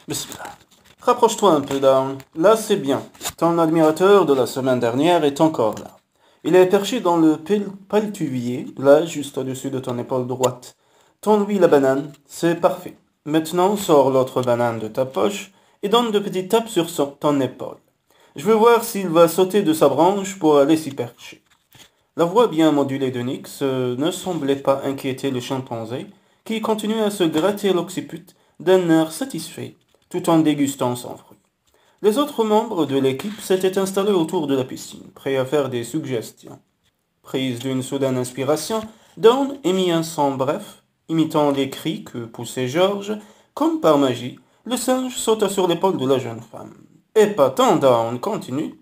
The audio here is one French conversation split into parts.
Bismillah. Rapproche-toi un peu, Down. Là, c'est bien. Ton admirateur de la semaine dernière est encore là. Il est perché dans le paltuvier, là, juste au-dessus de ton épaule droite. Tends-lui la banane, c'est parfait. Maintenant, sors l'autre banane de ta poche et donne de petites tapes sur ton épaule. Je veux voir s'il va sauter de sa branche pour aller s'y percher. La voix bien modulée de Nix ne semblait pas inquiéter le chimpanzé, qui continuait à se gratter l'occiput d'un air satisfait, tout en dégustant son fruit. Les autres membres de l'équipe s'étaient installés autour de la piscine, prêts à faire des suggestions. Prise d'une soudaine inspiration, Dawn émit un son bref, imitant les cris que poussait George. Comme par magie, le singe sauta sur l'épaule de la jeune femme. Épatant, Dawn, continue.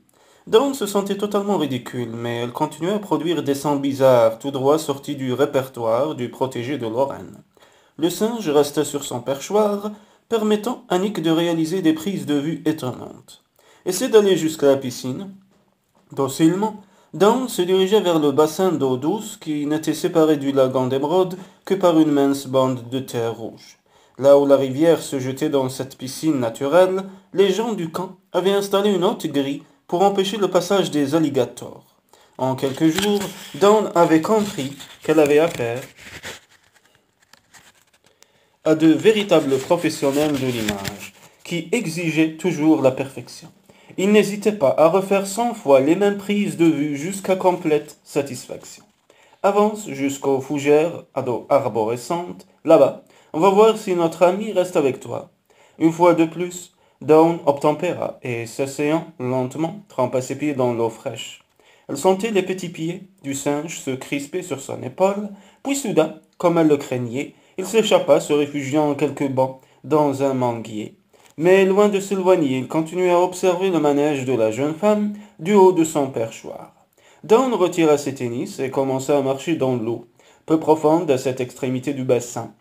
Dawn se sentait totalement ridicule, mais elle continuait à produire des sons bizarres, tout droit sortis du répertoire du protégé de Lorraine. Le singe resta sur son perchoir, permettant à Nick de réaliser des prises de vue étonnantes. Essaie d'aller jusqu'à la piscine. Docilement, Dawn se dirigeait vers le bassin d'eau douce qui n'était séparé du lagon d'émeraude que par une mince bande de terre rouge. Là où la rivière se jetait dans cette piscine naturelle, les gens du camp avaient installé une haute grille pour empêcher le passage des alligators. En quelques jours, Dawn avait compris qu'elle avait affaire à de véritables professionnels de l'image, qui exigeaient toujours la perfection. Ils n'hésitaient pas à refaire 100 fois les mêmes prises de vue jusqu'à complète satisfaction. Avance jusqu'aux fougères arborescentes, là-bas. On va voir si notre ami reste avec toi. Une fois de plus, Dawn obtempéra et, s'asseyant lentement, trempa ses pieds dans l'eau fraîche. Elle sentait les petits pieds du singe se crisper sur son épaule, puis soudain, comme elle le craignait, il s'échappa, se réfugiant quelques bancs dans un manguier. Mais loin de s'éloigner, il continuait à observer le manège de la jeune femme du haut de son perchoir. Dawn retira ses tennis et commença à marcher dans l'eau, peu profonde à cette extrémité du bassin.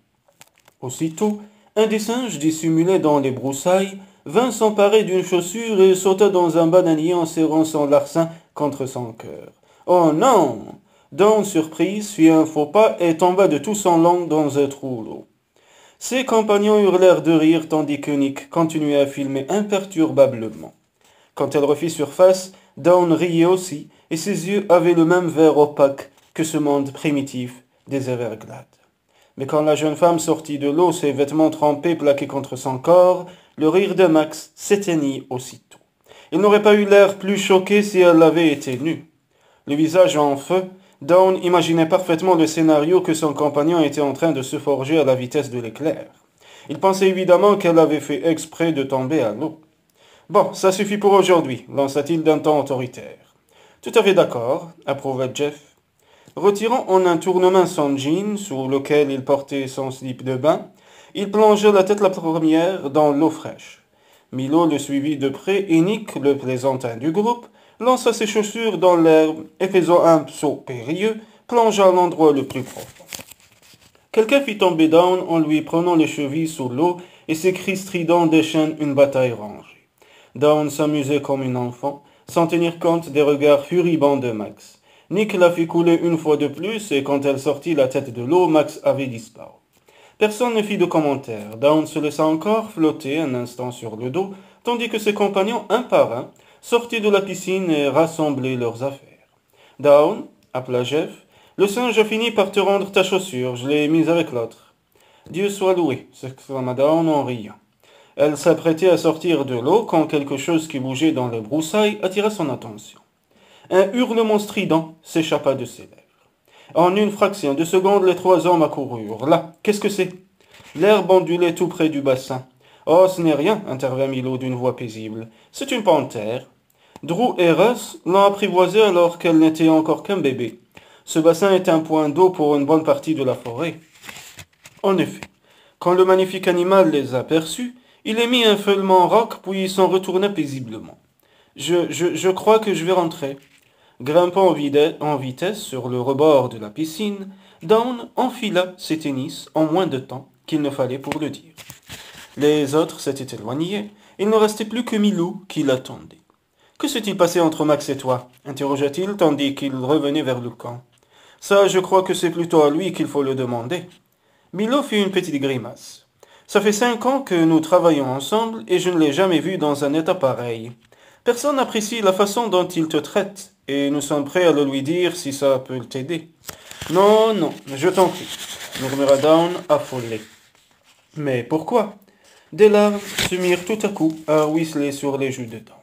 Aussitôt, un des singes dissimulés dans les broussailles vint s'emparer d'une chaussure et sauta dans un bananier en serrant son larcin contre son cœur. Oh non! Dawn, surprise, fit un faux pas et tomba de tout son long dans un trou d'eau. Ses compagnons hurlèrent de rire tandis que Nick continuait à filmer imperturbablement. Quand elle refit surface, Dawn riait aussi, et ses yeux avaient le même vert opaque que ce monde primitif des Everglades. Mais quand la jeune femme sortit de l'eau, ses vêtements trempés plaqués contre son corps, le rire de Max s'éteignit aussitôt. Il n'aurait pas eu l'air plus choqué si elle avait été nue. Le visage en feu, Dawn imaginait parfaitement le scénario que son compagnon était en train de se forger à la vitesse de l'éclair. Il pensait évidemment qu'elle avait fait exprès de tomber à l'eau. Bon, ça suffit pour aujourd'hui, lança-t-il d'un ton autoritaire. Tout à fait d'accord, approuva Jeff. Retirant en un tournement son jean, sous lequel il portait son slip de bain, il plongea la tête la première dans l'eau fraîche. Milo le suivit de près et Nick, le plaisantin du groupe, lança ses chaussures dans l'herbe et faisant un saut périlleux, plongea à l'endroit le plus profond. Quelqu'un fit tomber Dawn en lui prenant les chevilles sous l'eau et ses cris stridents déchaînent une bataille rangée. Dawn s'amusait comme une enfant, sans tenir compte des regards furibonds de Max. Nick la fit couler une fois de plus et quand elle sortit la tête de l'eau, Max avait disparu. Personne ne fit de commentaire. Dawn se laissa encore flotter un instant sur le dos, tandis que ses compagnons, un par un, sortaient de la piscine et rassemblaient leurs affaires. Dawn, appela Jeff, le singe a fini par te rendre ta chaussure, je l'ai mise avec l'autre. Dieu soit loué, s'exclama Dawn en riant. Elle s'apprêtait à sortir de l'eau quand quelque chose qui bougeait dans les broussailles attira son attention. Un hurlement strident s'échappa de ses lèvres. En une fraction de seconde, les trois hommes accoururent. Là, qu'est-ce que c'est? L'herbe ondulait tout près du bassin. Oh, ce n'est rien, intervint Milo d'une voix paisible. C'est une panthère. Drew et Russ l'ont apprivoisée alors qu'elle n'était encore qu'un bébé. Ce bassin est un point d'eau pour une bonne partie de la forêt. En effet, quand le magnifique animal les aperçut, il émit un feulement rauque puis s'en retourna paisiblement. Je crois que je vais rentrer. Grimpant en vitesse sur le rebord de la piscine, Dawn enfila ses tennis en moins de temps qu'il ne fallait pour le dire. Les autres s'étaient éloignés, il ne restait plus que Milou qui l'attendait. « Que s'est-il passé entre Max et toi » interrogea-t-il tandis qu'il revenait vers le camp. « Ça, je crois que c'est plutôt à lui qu'il faut le demander. » Milo fit une petite grimace. « Ça fait 5 ans que nous travaillons ensemble et je ne l'ai jamais vu dans un état pareil. Personne n'apprécie la façon dont il te traite et nous sommes prêts à le lui dire si ça peut t'aider. Non, non, je t'en prie, murmura Dawn affolé. Mais pourquoi? Des larmes se mirent tout à coup à ruisseler sur les joues de Dawn,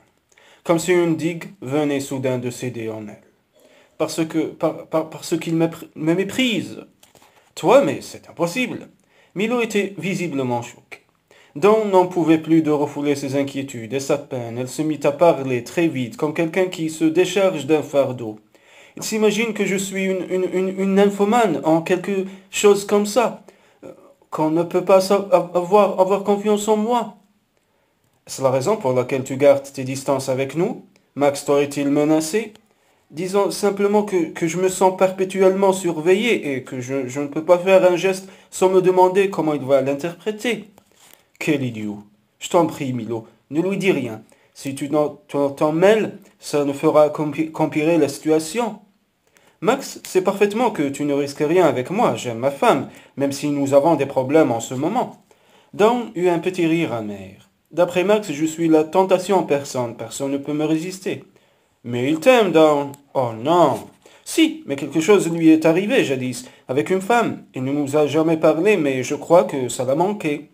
comme si une digue venait soudain de céder en elle. Parce qu'il me méprise. Toi, mais c'est impossible. Milo était visiblement choqué. Dawn n'en pouvait plus de refouler ses inquiétudes et sa peine. Elle se mit à parler très vite, comme quelqu'un qui se décharge d'un fardeau. Il s'imagine que je suis une nymphomane en quelque chose comme ça, qu'on ne peut pas avoir confiance en moi. C'est la raison pour laquelle tu gardes tes distances avec nous? Max t'aurait-il menacé? Disons simplement que je me sens perpétuellement surveillé et que je ne peux pas faire un geste sans me demander comment il va l'interpréter. Quel idiot. Je t'en prie, Milo, ne lui dis rien. Si tu t'en mêles, ça ne fera qu'empirer la situation. Max sait parfaitement que tu ne risques rien avec moi, j'aime ma femme, même si nous avons des problèmes en ce moment. Dawn eut un petit rire amer. D'après Max, je suis la tentation en personne, personne ne peut me résister. Mais il t'aime, Dawn. Oh non. Si, mais quelque chose lui est arrivé jadis, avec une femme. Il ne nous a jamais parlé, mais je crois que ça l'a manqué.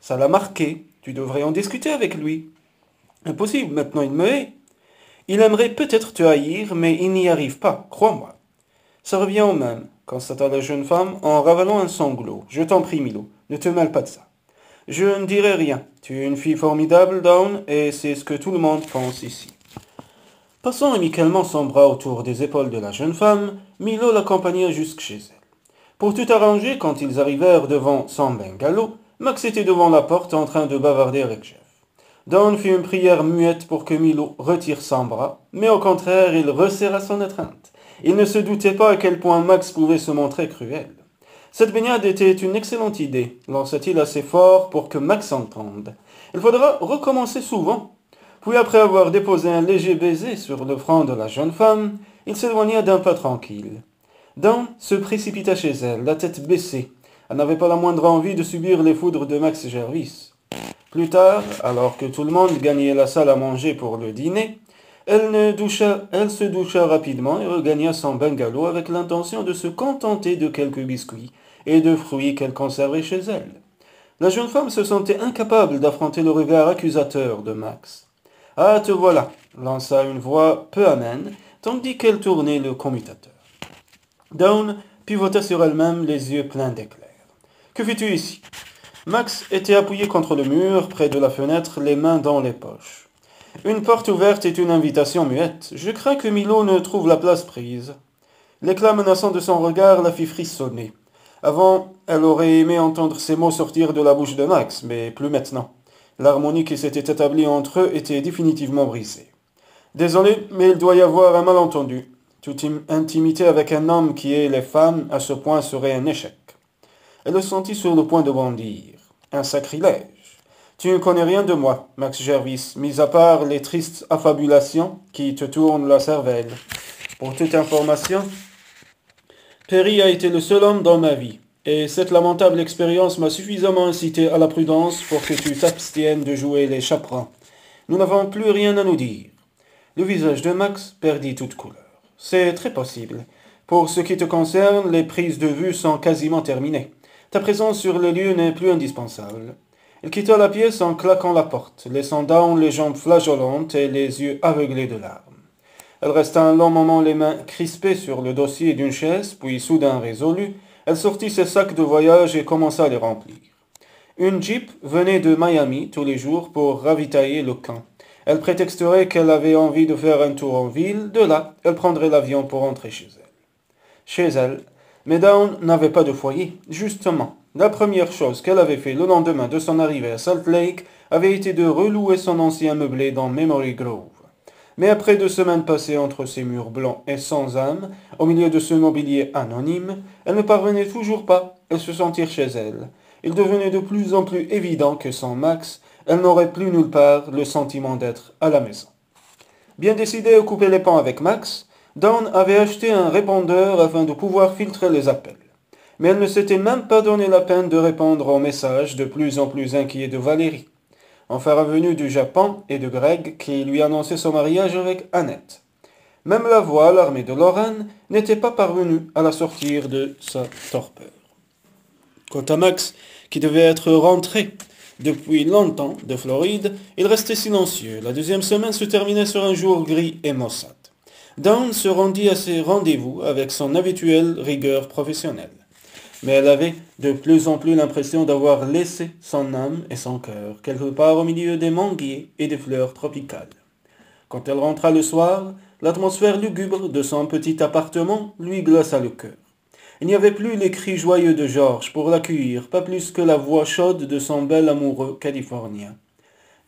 Ça l'a marqué. Tu devrais en discuter avec lui. Impossible, maintenant il me hait. Il aimerait peut-être te haïr, mais il n'y arrive pas, crois-moi. Ça revient au même, constata la jeune femme en ravalant un sanglot. Je t'en prie, Milo, ne te mêle pas de ça. Je ne dirai rien. Tu es une fille formidable, Dawn, et c'est ce que tout le monde pense ici. Passant amicalement son bras autour des épaules de la jeune femme, Milo l'accompagna jusque chez elle. Pour tout arranger, quand ils arrivèrent devant son bungalow, Max était devant la porte en train de bavarder avec Jeff. Dawn fit une prière muette pour que Milo retire son bras, mais au contraire, il resserra son étreinte. Il ne se doutait pas à quel point Max pouvait se montrer cruel. Cette baignade était une excellente idée, lança-t-il assez fort pour que Max entende. Il faudra recommencer souvent. Puis après avoir déposé un léger baiser sur le front de la jeune femme, il s'éloigna d'un pas tranquille. Dawn se précipita chez elle, la tête baissée. Elle n'avait pas la moindre envie de subir les foudres de Max Jervis. Plus tard, alors que tout le monde gagnait la salle à manger pour le dîner, elle se doucha rapidement et regagna son bungalow avec l'intention de se contenter de quelques biscuits et de fruits qu'elle conservait chez elle. La jeune femme se sentait incapable d'affronter le regard accusateur de Max. « Ah, te voilà !» lança une voix peu amène, tandis qu'elle tournait le commutateur. Dawn pivota sur elle-même, les yeux pleins d'éclairs. « Que fais-tu ici ?» Max était appuyé contre le mur, près de la fenêtre, les mains dans les poches. Une porte ouverte est une invitation muette. Je crains que Milo ne trouve la place prise. L'éclat menaçant de son regard la fit frissonner. Avant, elle aurait aimé entendre ces mots sortir de la bouche de Max, mais plus maintenant. L'harmonie qui s'était établie entre eux était définitivement brisée. Désolé, mais il doit y avoir un malentendu. Toute intimité avec un homme qui hait les femmes à ce point serait un échec. Elle le sentit sur le point de bondir. Un sacrilège. Tu ne connais rien de moi, Max Jervis, mis à part les tristes affabulations qui te tournent la cervelle. Pour toute information, Perry a été le seul homme dans ma vie, et cette lamentable expérience m'a suffisamment incité à la prudence pour que tu t'abstiennes de jouer les chaperons. Nous n'avons plus rien à nous dire. Le visage de Max perdit toute couleur. C'est très possible. Pour ce qui te concerne, les prises de vue sont quasiment terminées. Ta présence sur le lieu n'est plus indispensable. Il quitta la pièce en claquant la porte, laissant Dawn les jambes flageolantes et les yeux aveuglés de larmes. Elle resta un long moment les mains crispées sur le dossier d'une chaise, puis soudain résolue, elle sortit ses sacs de voyage et commença à les remplir. Une Jeep venait de Miami tous les jours pour ravitailler le camp. Elle prétexterait qu'elle avait envie de faire un tour en ville, de là, elle prendrait l'avion pour rentrer chez elle. Chez elle, mais Dawn n'avait pas de foyer. Justement, la première chose qu'elle avait fait le lendemain de son arrivée à Salt Lake avait été de relouer son ancien meublé dans Memory Grove. Mais après 2 semaines passées entre ces murs blancs et sans âme, au milieu de ce mobilier anonyme, elle ne parvenait toujours pas à se sentir chez elle. Il devenait de plus en plus évident que sans Max, elle n'aurait plus nulle part le sentiment d'être à la maison. Bien décidée à couper les ponts avec Max, Dawn avait acheté un répondeur afin de pouvoir filtrer les appels. mais elle ne s'était même pas donné la peine de répondre au message de plus en plus inquiet de Valérie, enfin revenu du Japon, et de Greg qui lui annonçait son mariage avec Annette. Même la voix alarmée de Lorraine n'était pas parvenue à la sortir de sa torpeur. Quant à Max, qui devait être rentré depuis longtemps de Floride, il restait silencieux. La deuxième semaine se terminait sur un jour gris et maussade. Dawn se rendit à ses rendez-vous avec son habituelle rigueur professionnelle. Mais elle avait de plus en plus l'impression d'avoir laissé son âme et son cœur quelque part au milieu des manguiers et des fleurs tropicales. Quand elle rentra le soir, l'atmosphère lugubre de son petit appartement lui glaça le cœur. Il n'y avait plus les cris joyeux de George pour l'accueillir, pas plus que la voix chaude de son bel amoureux californien.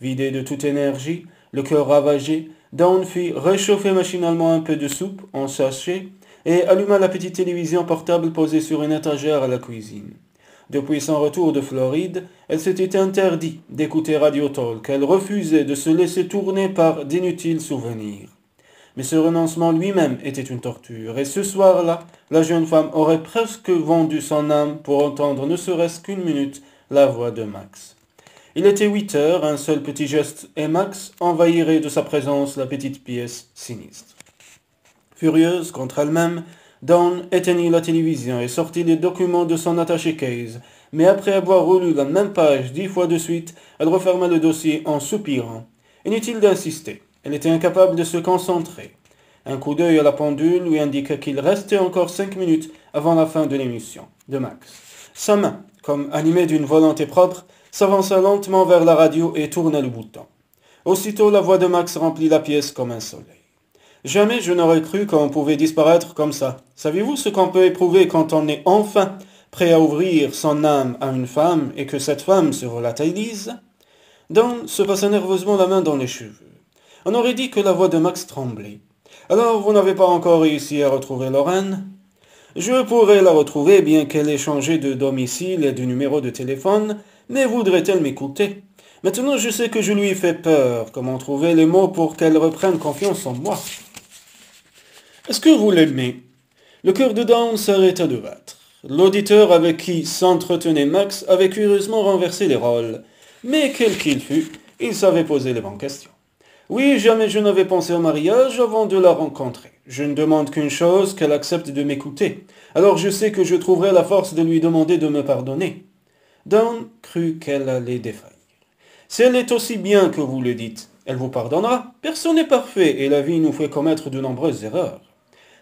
Vidée de toute énergie, le cœur ravagé, Dawn fit réchauffer machinalement un peu de soupe en sachet et alluma la petite télévision portable posée sur une étagère à la cuisine. Depuis son retour de Floride, elle s'était interdit d'écouter Radio Talk. Elle refusait de se laisser tourner par d'inutiles souvenirs. Mais ce renoncement lui-même était une torture, et ce soir-là, la jeune femme aurait presque vendu son âme pour entendre ne serait-ce qu'une minute la voix de Max. Il était 8 heures, un seul petit geste et Max envahirait de sa présence la petite pièce sinistre. Furieuse contre elle-même, Dawn éteignit la télévision et sortit les documents de son attaché case, mais après avoir relu la même page 10 fois de suite, elle referma le dossier en soupirant. Inutile d'insister, elle était incapable de se concentrer. Un coup d'œil à la pendule lui indiqua qu'il restait encore 5 minutes avant la fin de l'émission de Max. Sa main, comme animée d'une volonté propre, s'avança lentement vers la radio et tourna le bouton. Aussitôt la voix de Max remplit la pièce comme un soleil. Jamais je n'aurais cru qu'on pouvait disparaître comme ça. Savez-vous ce qu'on peut éprouver quand on est enfin prêt à ouvrir son âme à une femme et que cette femme se volatilise? Dawn se passa nerveusement la main dans les cheveux. On aurait dit que la voix de Max tremblait. Alors vous n'avez pas encore réussi à retrouver Lorraine? Je pourrais la retrouver bien qu'elle ait changé de domicile et de numéro de téléphone, mais voudrait-elle m'écouter? Maintenant je sais que je lui ai fait peur. Comment trouver les mots pour qu'elle reprenne confiance en moi? Est-ce que vous l'aimez? Le cœur de Dawn s'arrêta de battre. L'auditeur avec qui s'entretenait Max avait curieusement renversé les rôles. Mais quel qu'il fût, il savait poser les bonnes questions. Oui, jamais je n'avais pensé au mariage avant de la rencontrer. Je ne demande qu'une chose, qu'elle accepte de m'écouter. Alors je sais que je trouverai la force de lui demander de me pardonner. Dawn crut qu'elle allait défaillir. Si elle est aussi bien que vous le dites, elle vous pardonnera. Personne n'est parfait et la vie nous fait commettre de nombreuses erreurs.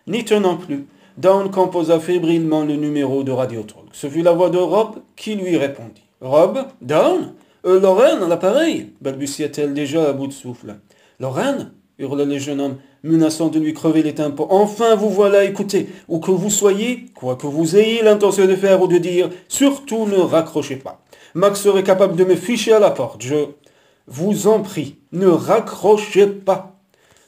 N'y tenant plus, Dawn composa fébrilement le numéro de Radio Talk. Ce fut la voix de Rob qui lui répondit. « Rob? Dawn? Lorraine, à l'appareil » balbutia-t-elle déjà à bout de souffle. « Lorraine » hurla le jeune homme, menaçant de lui crever les tympans. « Enfin, vous voilà, écoutez, où que vous soyez, quoi que vous ayez l'intention de faire ou de dire, surtout ne raccrochez pas. Max serait capable de me ficher à la porte. Je vous en prie, ne raccrochez pas. »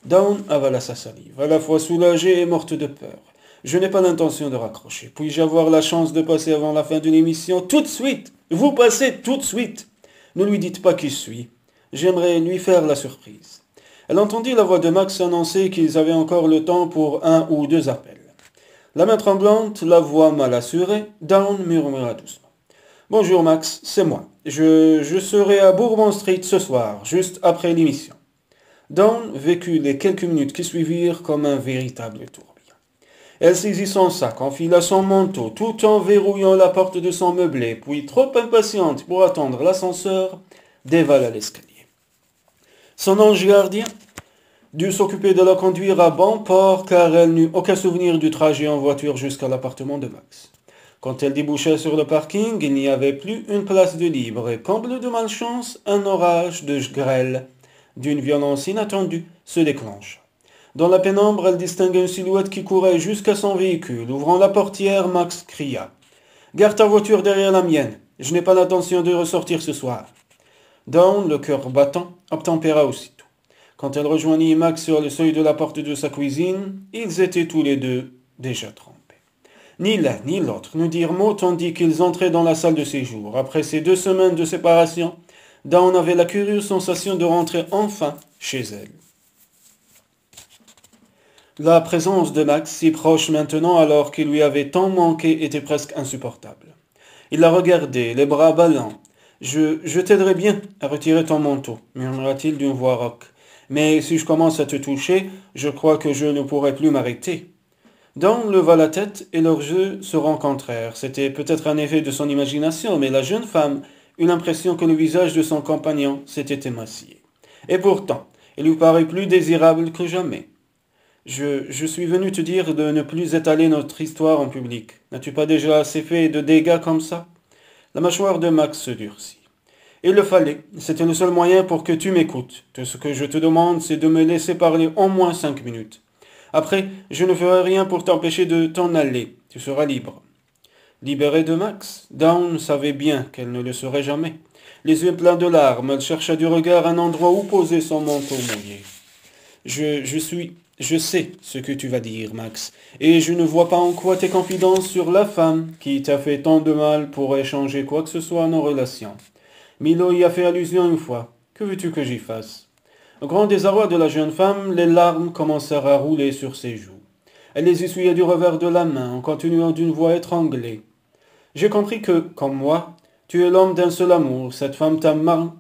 Dawn avala sa salive, à la fois soulagée et morte de peur. « Je n'ai pas l'intention de raccrocher. Puis-je avoir la chance de passer avant la fin de l'émission? Tout de suite! Vous passez tout de suite! Ne lui dites pas qui je suis. J'aimerais lui faire la surprise. » Elle entendit la voix de Max annoncer qu'ils avaient encore le temps pour 1 ou 2 appels. La main tremblante, la voix mal assurée, Dawn murmura doucement. « Bonjour Max, c'est moi. Je serai à Bourbon Street ce soir, juste après l'émission. » Dawn vécut les quelques minutes qui suivirent comme un véritable tourbillon. Elle saisit son sac, enfila son manteau, tout en verrouillant la porte de son meublé, puis, trop impatiente pour attendre l'ascenseur, dévala l'escalier. Son ange gardien dut s'occuper de la conduire à bon port car elle n'eut aucun souvenir du trajet en voiture jusqu'à l'appartement de Max. Quand elle déboucha sur le parking, il n'y avait plus une place de libre et, comble de malchance, un orage de grêle d'une violence inattendue se déclencha. Dans la pénombre, elle distinguait une silhouette qui courait jusqu'à son véhicule. Ouvrant la portière, Max cria. « Garde ta voiture derrière la mienne. Je n'ai pas l'intention de ressortir ce soir. » Dawn, le cœur battant, obtempéra aussitôt. Quand elle rejoignit Max sur le seuil de la porte de sa cuisine, ils étaient tous les deux déjà trempés. Ni l'un ni l'autre ne dirent mot tandis qu'ils entraient dans la salle de séjour. Après ces 2 semaines de séparation, Dawn avait la curieuse sensation de rentrer enfin chez elle. La présence de Max, si proche maintenant alors qu'il lui avait tant manqué, était presque insupportable. Il la regardait, les bras ballants. Je t'aiderai bien à retirer ton manteau, murmura-t-il d'une voix rauque. Mais si je commence à te toucher, je crois que je ne pourrai plus m'arrêter. Dawn leva la tête et leurs yeux se rencontrèrent. C'était peut-être un effet de son imagination, mais la jeune femme eut l'impression que le visage de son compagnon s'était émacié. Et pourtant, il lui parut plus désirable que jamais. Je suis venu te dire de ne plus étaler notre histoire en public. N'as-tu pas déjà assez fait de dégâts comme ça? La mâchoire de Max se durcit. Il le fallait. C'était le seul moyen pour que tu m'écoutes. Tout ce que je te demande, c'est de me laisser parler au moins 5 minutes. Après, je ne ferai rien pour t'empêcher de t'en aller. Tu seras libre. Libérée de Max, Dawn savait bien qu'elle ne le serait jamais. Les yeux pleins de larmes, elle chercha du regard un endroit où poser son manteau mouillé. Je sais ce que tu vas dire, Max, et je ne vois pas en quoi tes confidences sur la femme qui t'a fait tant de mal pourraient changer quoi que ce soit à nos relations. Milo y a fait allusion une fois. Que veux-tu que j'y fasse? Au grand désarroi de la jeune femme, les larmes commencèrent à rouler sur ses joues. Elle les essuyait du revers de la main en continuant d'une voix étranglée. J'ai compris que, comme moi, tu es l'homme d'un seul amour. Cette femme t'a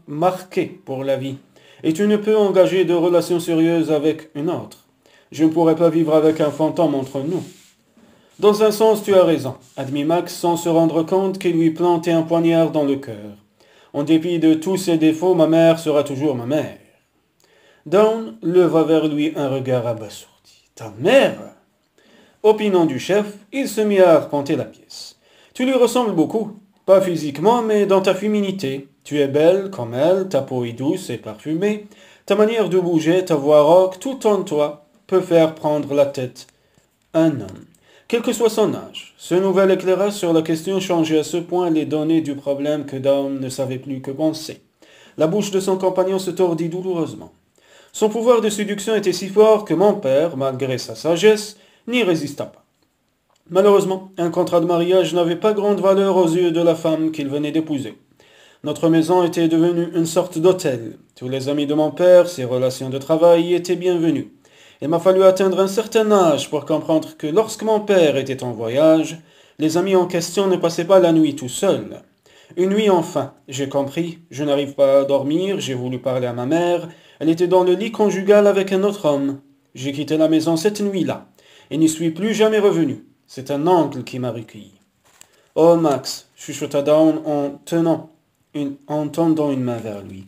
marqué pour la vie, et tu ne peux engager de relations sérieuses avec une autre. Je ne pourrais pas vivre avec un fantôme entre nous. Dans un sens, tu as raison, admit Max sans se rendre compte qu'il lui plantait un poignard dans le cœur. En dépit de tous ses défauts, ma mère sera toujours ma mère. Dawn leva vers lui un regard abasourdi. Ta mère? Opinant du chef, il se mit à arpenter la pièce. Tu lui ressembles beaucoup, pas physiquement, mais dans ta féminité. Tu es belle comme elle, ta peau est douce et parfumée, ta manière de bouger, ta voix rauque, tout en toi peut faire prendre la tête un homme, quel que soit son âge. Ce nouvel éclairage sur la question changeait à ce point les données du problème que Dawn ne savait plus que penser. La bouche de son compagnon se tordit douloureusement. Son pouvoir de séduction était si fort que mon père, malgré sa sagesse, n'y résista pas. Malheureusement, un contrat de mariage n'avait pas grande valeur aux yeux de la femme qu'il venait d'épouser. Notre maison était devenue une sorte d'hôtel. Tous les amis de mon père, ses relations de travail y étaient bienvenus. Il m'a fallu atteindre un certain âge pour comprendre que lorsque mon père était en voyage, les amis en question ne passaient pas la nuit tout seuls. Une nuit enfin, j'ai compris, je n'arrive pas à dormir, j'ai voulu parler à ma mère, elle était dans le lit conjugal avec un autre homme. J'ai quitté la maison cette nuit-là, et n'y suis plus jamais revenu. C'est un oncle qui m'a recueilli. Oh Max, chuchota Dawn en tendant une main vers lui.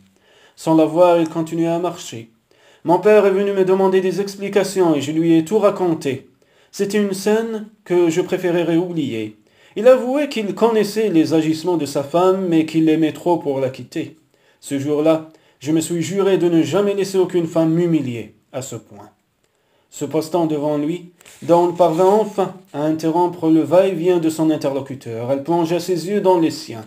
Sans la voir, il continuait à marcher. Mon père est venu me demander des explications et je lui ai tout raconté. C'était une scène que je préférerais oublier. Il avouait qu'il connaissait les agissements de sa femme, mais qu'il l'aimait trop pour la quitter. Ce jour-là, je me suis juré de ne jamais laisser aucune femme m'humilier à ce point. Se postant devant lui, Dawn parvint enfin à interrompre le va-et-vient de son interlocuteur. Elle plongea ses yeux dans les siens.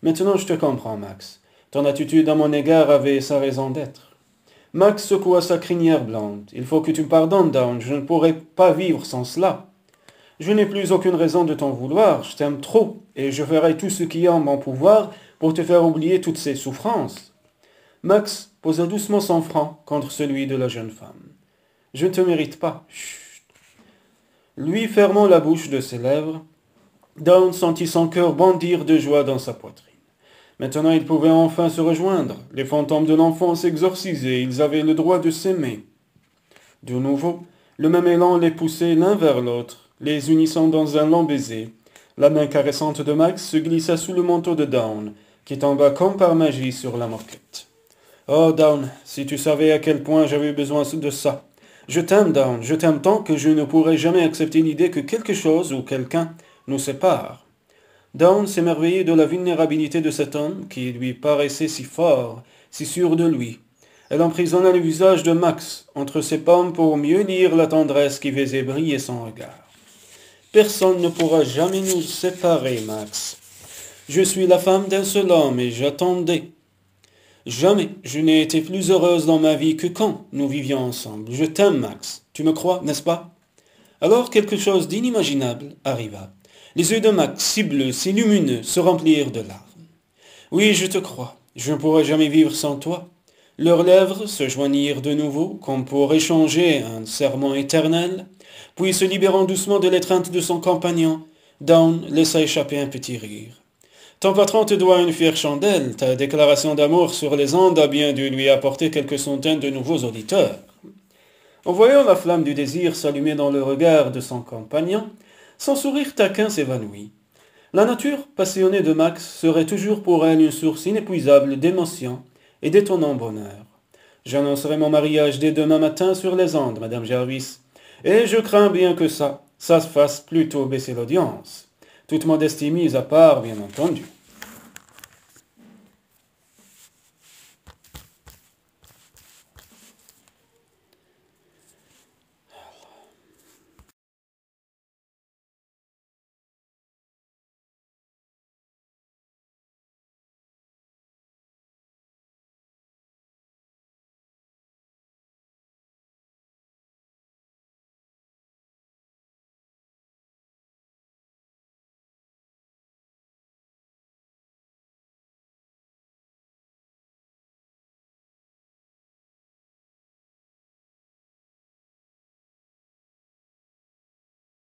Maintenant je te comprends, Max. Ton attitude à mon égard avait sa raison d'être. Max secoua sa crinière blonde. Il faut que tu me pardonnes, Dawn. Je ne pourrais pas vivre sans cela. Je n'ai plus aucune raison de t'en vouloir. Je t'aime trop, et je ferai tout ce qui est en mon pouvoir pour te faire oublier toutes ces souffrances. Max posa doucement son front contre celui de la jeune femme. Je ne te mérite pas. Chut. Lui fermant la bouche de ses lèvres, Dawn sentit son cœur bondir de joie dans sa poitrine. Maintenant ils pouvaient enfin se rejoindre. Les fantômes de l'enfance exorcisés, ils avaient le droit de s'aimer. De nouveau, le même élan les poussait l'un vers l'autre, les unissant dans un long baiser. La main caressante de Max se glissa sous le manteau de Dawn, qui tomba comme par magie sur la moquette. Oh, Dawn, si tu savais à quel point j'avais besoin de ça. Je t'aime, Dawn, je t'aime tant que je ne pourrais jamais accepter l'idée que quelque chose ou quelqu'un nous sépare. Dawn s'émerveillait de la vulnérabilité de cet homme qui lui paraissait si fort, si sûr de lui. Elle emprisonna le visage de Max entre ses pommes pour mieux lire la tendresse qui faisait briller son regard. Personne ne pourra jamais nous séparer, Max. Je suis la femme d'un seul homme et j'attendais. Jamais je n'ai été plus heureuse dans ma vie que quand nous vivions ensemble. Je t'aime, Max. Tu me crois, n'est-ce pas? Alors quelque chose d'inimaginable arriva. Les yeux de Max, si bleus, si lumineux, se remplirent de larmes. Oui, je te crois. Je ne pourrai jamais vivre sans toi. Leurs lèvres se joignirent de nouveau, comme pour échanger un serment éternel, puis se libérant doucement de l'étreinte de son compagnon, Dawn laissa échapper un petit rire. Ton patron te doit une fière chandelle. Ta déclaration d'amour sur les ondes a bien dû lui apporter quelques centaines de nouveaux auditeurs. En voyant la flamme du désir s'allumer dans le regard de son compagnon, son sourire taquin s'évanouit. La nature passionnée de Max serait toujours pour elle une source inépuisable d'émotions et d'étonnant bonheur. J'annoncerai mon mariage dès demain matin sur les ondes, Madame Jarvis, et je crains bien que ça se fasse plutôt baisser l'audience. Toute modestie mise à part, bien entendu.